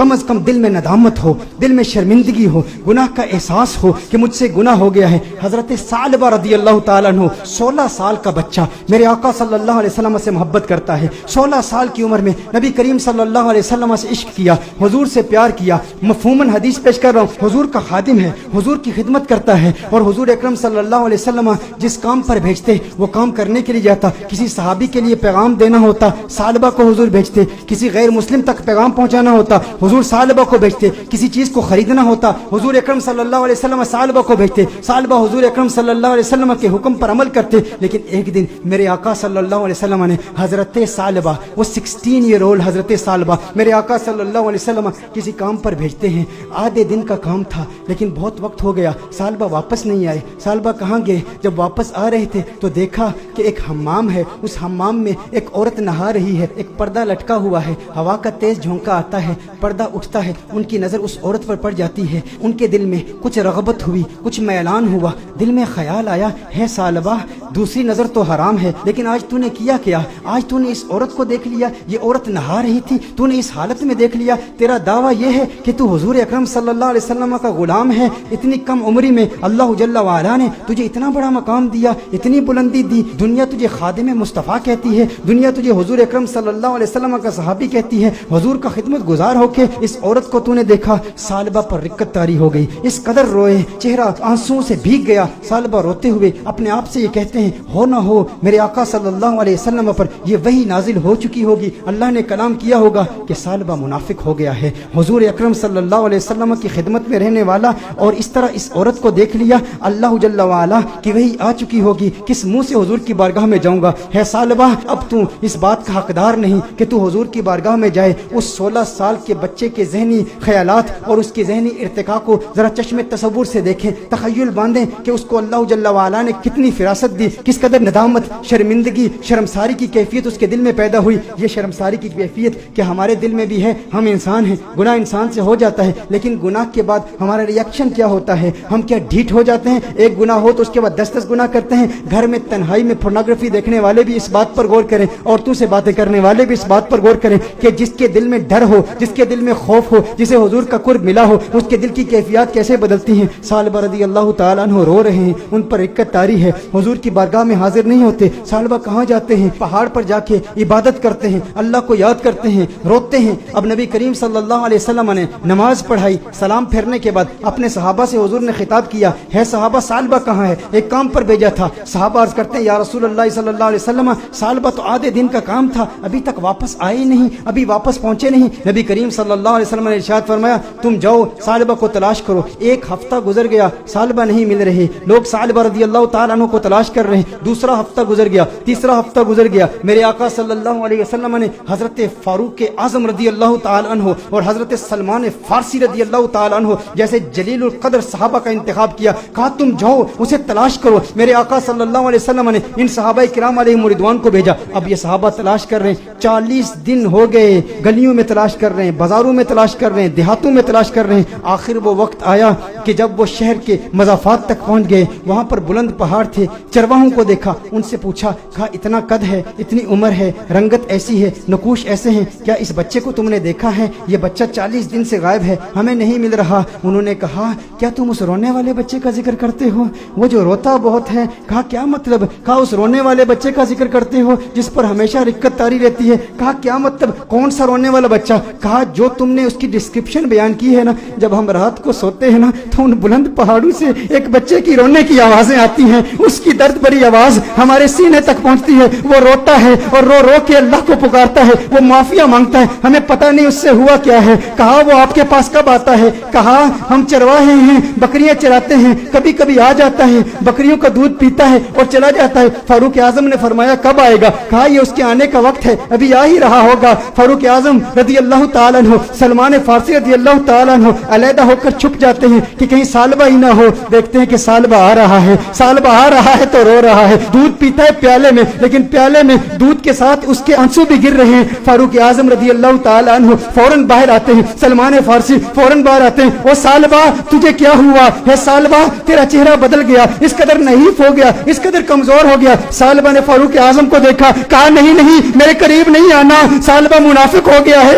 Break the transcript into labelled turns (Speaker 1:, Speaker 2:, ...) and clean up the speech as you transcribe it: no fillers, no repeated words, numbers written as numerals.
Speaker 1: کم از کم دل میں ندامت ہو، دل میں شرمندگی ہو، گناہ کا احساس ہو کہ مجھ سے گناہ ہو گیا ہے۔ حضرت ثعلبہ رضی اللہ تعالیٰ عنہ 16 سال کا بچہ میرے آقا صلی اللہ علیہ وسلم سے محبت کرتا ہے۔ 16 سال کی عمر میں نبی کریم صلی اللہ علیہ وسلم سے عشق کیا، حضور سے پیار کیا۔ مفہوماً حدیث پیش کر رہا ہوں، حضور کا خادم ہے، حضور کی خدمت کرتا ہے، اور حضور اکرم صلی اللہ علیہ وسلم جس کام پر بھیجتے وہ کام کرنے کے لیے جاتا۔ کسی صحابی کے لیے پیغام دینا ہوتا، ثعلبہ کو حضور بھیجتے۔ کسی غیر مسلم تک پیغام پہنچانا ہوتا، حضور ثعلبہ کو بھیجتے۔ کسی چیز کو خریدنا ہوتا، حضور اکرم صلی اللہ علیہ وسلم ثعلبہ کو بھیجتے۔ ثعلبہ حضور اکرم صلی اللہ علیہ وسلم کے حکم پر عمل کرتے۔ لیکن ایک دن میرے آقا صلی اللہ علیہ وسلم نے حضرت ثعلبہ، وہ 16 ایئر اولڈ حضرت ثعلبہ میرے آقا صلی اللہ علیہ وسلم کسی کام پر بھیجتے ہیں۔ آدھے دن کا کام تھا لیکن بہت وقت ہو گیا، ثعلبہ واپس نہیں آئے۔ ثعلبہ کہاں گئے؟ جب واپس آ رہے تھے تو دیکھا کہ ایک حمام ہے، اس حمام میں ایک عورت نہا رہی ہے، ایک پردہ لٹکا ہوا ہے، ہوا کا تیز جھونکا آتا ہے، پردہ اٹھتا ہے، ان کی نظر اس عورت پر پڑ جاتی ہے۔ ان کے دل میں کچھ رغبت ہوئی، کچھ میلان ہوا، دل میں خیال آیا، ہے ثعلبہ دوسری نظر تو حرام ہے لیکن آج تو نے کیا؟ آج تو نے اس عورت کو دیکھ لیا، یہ عورت نہا رہی تھی، تو نے اس حالت میں دیکھ لیا۔ تیرا دعویٰ یہ ہے کہ تو حضور اکرم صلی اللہ علیہ وسلم کا غلام ہے۔ اتنی کم عمری میں اللہ جل وعلا نے تجھے اتنا بڑا مقام دیا، اتنی بلندی دی، دنیا تجھے خادم مصطفیٰ کہتی ہے، دنیا تجھے حضور اکرم صلی اللہ علیہ وسلم کا صحابی کہتی ہے، حضور کا خدمت گزار ہو کے اس عورت کو تو نے دیکھا۔ ثعلبہ پر رکت طاری ہو گئی، اس قدر روئے، چہرہ آنسوؤں سے بھیگ گیا۔ ثعلبہ روتے ہوئے اپنے آپ سے یہ کہتے ہیں، ہو نہ ہو میرے آقا صلی اللہ علیہ وسلم پر یہ وحی نازل ہو چکی ہوگی، اللہ نے کلام کیا ہوگا کہ ثعلبہ منافق ہو گیا ہے، حضور اکرم صلی اللہ علیہ وسلم کی خدمت میں رہنے والا، اور اس طرح اس عورت کو دیکھ لیا، اللہ جل وعلا کی وحی آ چکی ہوگی، کس منہ سے حضور کی بارگاہ میں جاؤں گا؟ ہے ثعلبہ اب تو اس بات کا حقدار نہیں کہ تو حضور کی بارگاہ میں جائے۔ اس 16 سال کے بچے کے ذہنی خیالات اور اس کے ذہنی ارتقاء کو ذرا چشم تصور سے دیکھیں، تخیل باندھیں کہ اس کو اللہ جل وعلا نے کتنی فراست دی، کس قدر ندامت، شرمندگی، شرمساری کی کیفیت اس کے دل میں پیدا ہوئی۔ یہ شرمساری کی کیفیت کہ ہمارے دل میں بھی ہے، ہم انسان ہیں، گناہ انسان سے ہو جاتا ہے، لیکن گناہ کے بعد ہمارا ری ایکشن کیا ہوتا ہے؟ ہم کیا ڈھیٹ ہو جاتے ہیں؟ ایک گناہ ہو تو اس کے بعد 10 گناہ کرتے ہیں۔ گھر میں تنہائی میں پورنوگرافی دیکھنے والے بھی اس بات پر غور کریں، عورتوں سے باتیں کرنے والے بھی اس بات پر غور کریں کہ جس کے دل میں ڈر ہو، جس کے دل میں خوف ہو، جسے حضور کا قرب ملا ہو، اس کے دل کی کیفیات کیسے بدلتی ہیں۔ ثعلبہ رضی اللہ تعالیٰ عنہ رو رہے ہیں، ان پر رکت طاری ہے، حضور کی بارگاہ میں حاضر نہیں ہوتے۔ ثعلبہ کہاں جاتے ہیں؟ پہاڑ پر جا کے عبادت کرتے ہیں، اللہ کو یاد کرتے ہیں، روتے ہیں۔ اب نبی کریم صلی اللہ علیہ وسلم نے نماز پڑھائی، سلام پھیرنے کے بعد اپنے صحابہ سے حضور نے خطاب کیا، ہے صحابہ ثعلبہ کہاں ہے؟ ایک کام پر بھیجا تھا۔ صحابہ عرض کرتے ہیں، یا رسول اللہ صلی اللہ علیہ وسلم ثعلبہ تو آدھے دن کا کام تھا، ابھی تک واپس آئے نہیں، ابھی واپس پہنچے نہیں۔ نبی کریم صلی اللہ علیہ وسلم نے ارشاد فرمایا، تم جاؤ ثعلبہ کو تلاش کرو۔ ایک ہفتہ گزر گیا، ثعلبہ نہیں مل رہے، لوگ ثعلبہ رضی اللہ تعالیٰ عنہ کو تلاش کر رہے ہیں۔ دوسرا ہفتہ گزر گیا، تیسرا ہفتہ گزر گیا، میرے آقا صلی اللہ علیہ وسلم نے حضرت فاروق اعظم رضی اللہ تعالیٰ عنہ اور حضرت سلمان فارسی رضی اللہ تعالیٰ عنہ جیسے جلیل القدر صحابہ کا انتخاب کیا، کہا تم جاؤ اسے تلاش کرو۔ میرے آقا صلی اللہ علیہ وسلم نے ان صحابہ کرام علیہم رضوان کو بھیجا۔ اب یہ صحابہ تلاش کر رہے ہیں، 40 دن ہو گئے، گلیوں میں تلاش کر رہے ہیں، بازاروں میں تلاش کر رہے ہیں، دیہاتوں میں تلاش کر رہے ہیں۔ آخر وہ وقت آیا کہ جب وہ شہر کے مضافات تک پہنچ گئے، وہاں پر بلند پہاڑ تھے، چرواہوں کو دیکھا، ان سے پوچھا، کہا اتنا قد ہے، اتنی عمر ہے، رنگت ایسی ہے، نقوش ایسے ہیں، کیا اس بچے کو تم نے دیکھا ہے؟ یہ بچہ 40 دن سے غائب ہے، ہمیں نہیں مل رہا۔ انہوں نے کہا، کیا تم اس رونے والے بچے کا ذکر کرتے ہو؟ وہ جو روتا بہت ہے۔ کہا کیا مطلب؟ کہا اس رونے والے بچے کا ذکر کرتے ہو جس پر ہمیشہ رکت طاری رہتی ہے۔ کہا کیا مطلب؟ کون سا رونے والا بچہ؟ کہا جو تم نے اس کی ڈسکرپشن بیان کی ہے نا، جب ہم رات کو سوتے ہیں نا تو ان بلند پہاڑوں سے ایک بچے کی رونے کی آوازیں آتی ہیں، اس کی درد بھری آواز ہمارے سینے تک پہنچتی ہے، وہ روتا ہے اور رو رو کے اللہ کو پکارتا ہے، وہ معافیا مانگتا ہے، ہمیں پتہ نہیں اس سے ہوا کیا ہے۔ کہا وہ آپ کے پاس کب آتا ہے؟ کہا ہم چرواہے ہیں، بکریاں چراتے ہیں، کبھی کبھی آ جاتا ہے، بکریوں کا دودھ پیتا ہے اور چلا جاتا ہے۔ فاروق اعظم نے فرمایا کب آئے گا؟ کہا یہ اس کے آنے کا وقت ہے، ابھی آ ہی رہا ہوگا۔ فاروق اعظم رضی اللہ تعالیٰ عنہ، سلمان فارسی رضی اللہ تعالیٰ عنہ علیحدہ ہو کر چھپ جاتے ہیں کہ کہیں ثعلبہ ہی نہ ہو۔ دیکھتے ہیں کہ ثعلبہ آ رہا ہے، ثعلبہ آ رہا ہے تو رو رہا ہے، دودھ پیتا ہے پیالے میں، لیکن پیالے میں دودھ کے ساتھ اس کے آنسو بھی گر رہے ہیں۔ فاروق اعظم رضی اللہ تعالیٰ عنہ فوراً باہر آتے ہیں، سلمان فارسی فوراً باہر آتے ہیں، او ثعلبہ تجھے کیا ہوا ہے؟ ثعلبہ تیرا چہرہ بدل گیا، اس قدر نحیف ہو گیا، اس قدر کمزور ہو گیا۔ ثعلبہ نے فاروق اعظم کو دیکھا، کہا نہیں نہیں میرے قریب نہیں آنا، ثعلبہ منافق ہو گیا ہے،